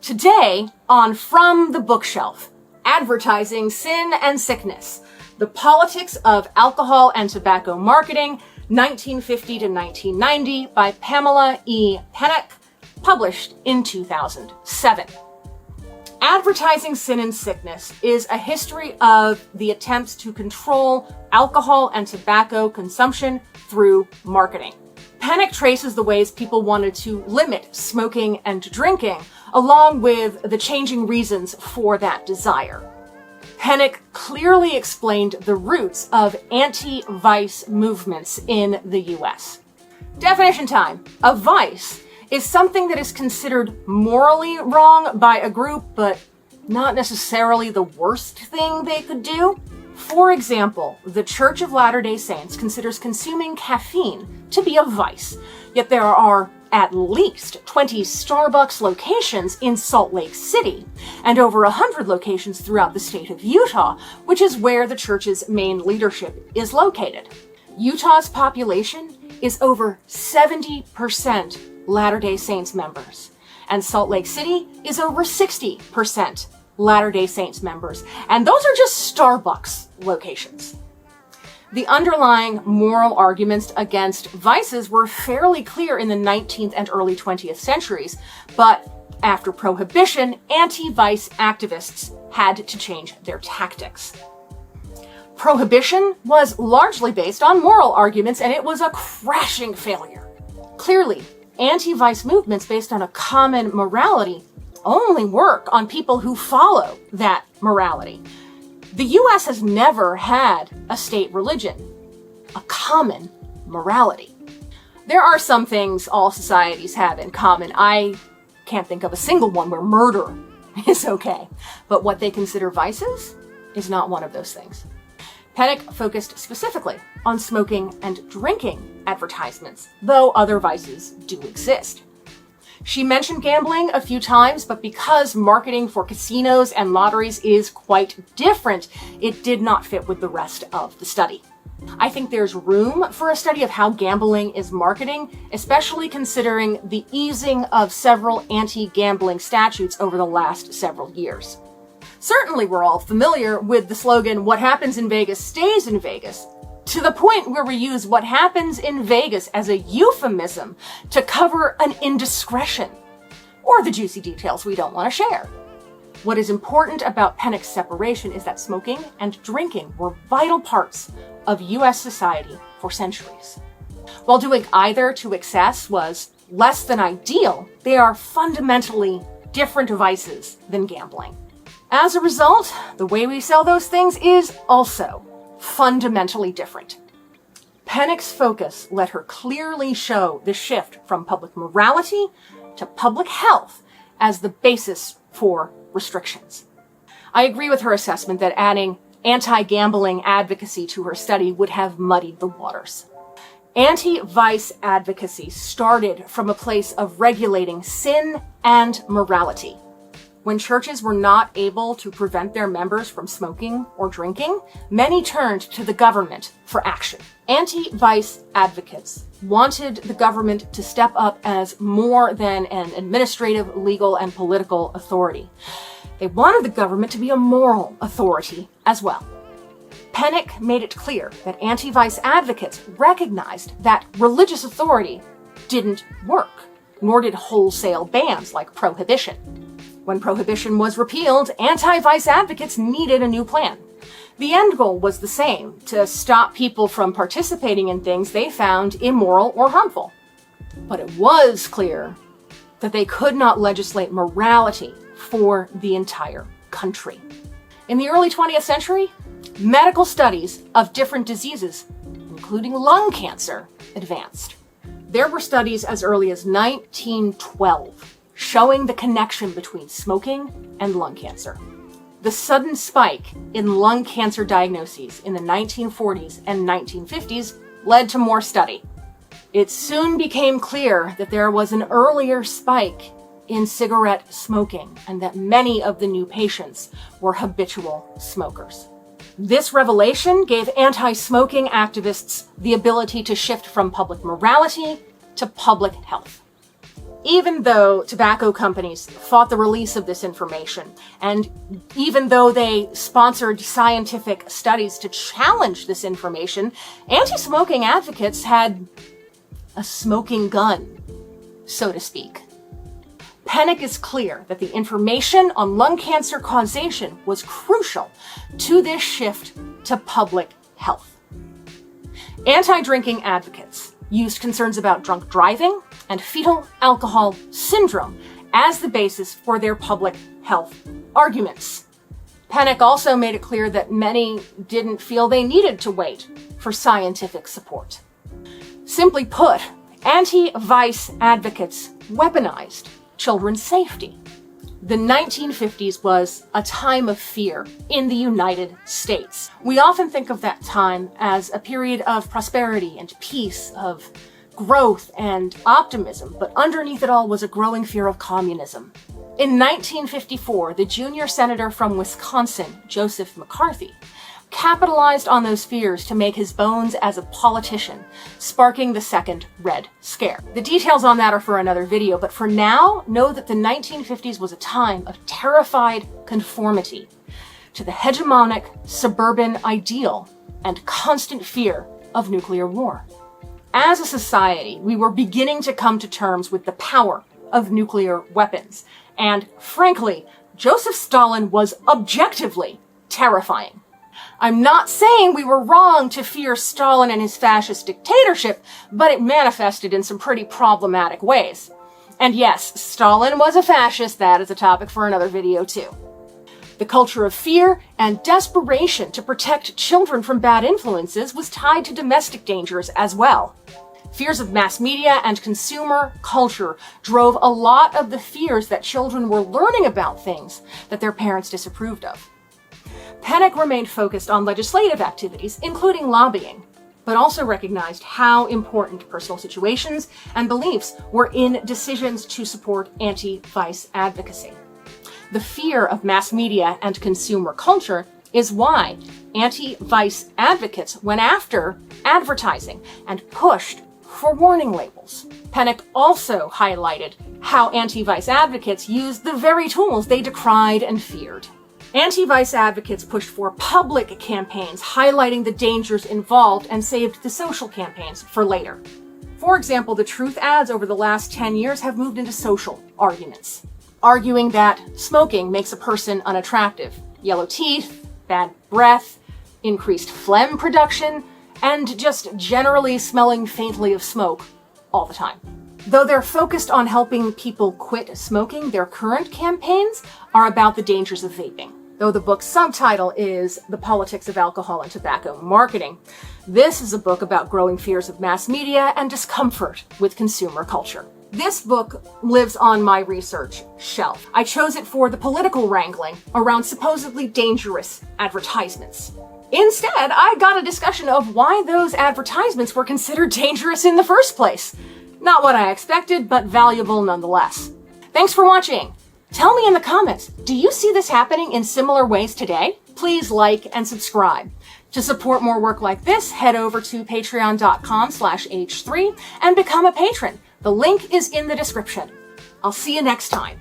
Today, on From the Bookshelf, Advertising Sin and Sickness, The Politics of Alcohol and Tobacco Marketing, 1950 to 1990, by Pamela E. Pennock, published in 2007. Advertising Sin and Sickness is a history of the attempts to control alcohol and tobacco consumption through marketing. Pennock traces the ways people wanted to limit smoking and drinking, along with the changing reasons for that desire. Pennock clearly explained the roots of anti-vice movements in the US. Definition time. A vice is something that is considered morally wrong by a group, but not necessarily the worst thing they could do. For example, the Church of Latter-day Saints considers consuming caffeine to be a vice, yet there are at least 20 Starbucks locations in Salt Lake City, and over 100 locations throughout the state of Utah, which is where the church's main leadership is located. Utah's population is over 70% Latter-day Saints members, and Salt Lake City is over 60% Latter-day Saints members, and those are just Starbucks locations. The underlying moral arguments against vices were fairly clear in the 19th and early 20th centuries, but after Prohibition, anti-vice activists had to change their tactics. Prohibition was largely based on moral arguments, and it was a crashing failure. Clearly, anti-vice movements based on a common morality only work on people who follow that morality. The US has never had a state religion, a common morality. There are some things all societies have in common. I can't think of a single one where murder is okay, but what they consider vices is not one of those things. Pennock focused specifically on smoking and drinking advertisements, though other vices do exist. She mentioned gambling a few times, but because marketing for casinos and lotteries is quite different, it did not fit with the rest of the study. I think there's room for a study of how gambling is marketing, especially considering the easing of several anti-gambling statutes over the last several years. Certainly we're all familiar with the slogan, "What happens in Vegas stays in Vegas," to the point where we use what happens in Vegas as a euphemism to cover an indiscretion or the juicy details we don't want to share. What is important about Pennock's separation is that smoking and drinking were vital parts of US society for centuries. While doing either to excess was less than ideal, they are fundamentally different vices than gambling. As a result, the way we sell those things is also fundamentally different. Pennock's focus let her clearly show the shift from public morality to public health as the basis for restrictions. I agree with her assessment that adding anti-gambling advocacy to her study would have muddied the waters. Anti-vice advocacy started from a place of regulating sin and morality. When churches were not able to prevent their members from smoking or drinking, many turned to the government for action. Anti-vice advocates wanted the government to step up as more than an administrative, legal, and political authority. They wanted the government to be a moral authority as well. Pennock made it clear that anti-vice advocates recognized that religious authority didn't work, nor did wholesale bans like Prohibition. When Prohibition was repealed, anti-vice advocates needed a new plan. The end goal was the same, to stop people from participating in things they found immoral or harmful. But it was clear that they could not legislate morality for the entire country. In the early 20th century, medical studies of different diseases, including lung cancer, advanced. There were studies as early as 1912 showing the connection between smoking and lung cancer. The sudden spike in lung cancer diagnoses in the 1940s and 1950s led to more study. It soon became clear that there was an earlier spike in cigarette smoking and that many of the new patients were habitual smokers. This revelation gave anti-smoking activists the ability to shift from public morality to public health. Even though tobacco companies fought the release of this information, and even though they sponsored scientific studies to challenge this information, anti-smoking advocates had a smoking gun, so to speak. Pennock is clear that the information on lung cancer causation was crucial to this shift to public health. Anti-drinking advocates used concerns about drunk driving and fetal alcohol syndrome as the basis for their public health arguments. Pennock also made it clear that many didn't feel they needed to wait for scientific support. Simply put, anti-vice advocates weaponized children's safety. The 1950s was a time of fear in the United States. We often think of that time as a period of prosperity and peace, of growth and optimism, but underneath it all was a growing fear of communism. In 1954, the junior senator from Wisconsin, Joseph McCarthy, capitalized on those fears to make his bones as a politician, sparking the Second Red Scare. The details on that are for another video, but for now, know that the 1950s was a time of terrified conformity to the hegemonic suburban ideal and constant fear of nuclear war. As a society, we were beginning to come to terms with the power of nuclear weapons, and frankly, Joseph Stalin was objectively terrifying. I'm not saying we were wrong to fear Stalin and his fascist dictatorship, but it manifested in some pretty problematic ways. And yes, Stalin was a fascist. That is a topic for another video too. The culture of fear and desperation to protect children from bad influences was tied to domestic dangers as well. Fears of mass media and consumer culture drove a lot of the fears that children were learning about things that their parents disapproved of. Pennock remained focused on legislative activities, including lobbying, but also recognized how important personal situations and beliefs were in decisions to support anti-vice advocacy. The fear of mass media and consumer culture is why anti-vice advocates went after advertising and pushed for warning labels. Pennock also highlighted how anti-vice advocates used the very tools they decried and feared. Anti-vice advocates pushed for public campaigns highlighting the dangers involved and saved the social campaigns for later. For example, the truth ads over the last 10 years have moved into social arguments, arguing that smoking makes a person unattractive, yellow teeth, bad breath, increased phlegm production, and just generally smelling faintly of smoke all the time. Though they're focused on helping people quit smoking, their current campaigns are about the dangers of vaping. Though the book's subtitle is The Politics of Alcohol and Tobacco Marketing, this is a book about growing fears of mass media and discomfort with consumer culture. This book lives on my research shelf. I chose it for the political wrangling around supposedly dangerous advertisements. Instead, I got a discussion of why those advertisements were considered dangerous in the first place. Not what I expected, but valuable nonetheless. Thanks for watching. Tell me in the comments, do you see this happening in similar ways today? Please like and subscribe. To support more work like this, head over to patreon.com/h3 and become a patron. The link is in the description. I'll see you next time.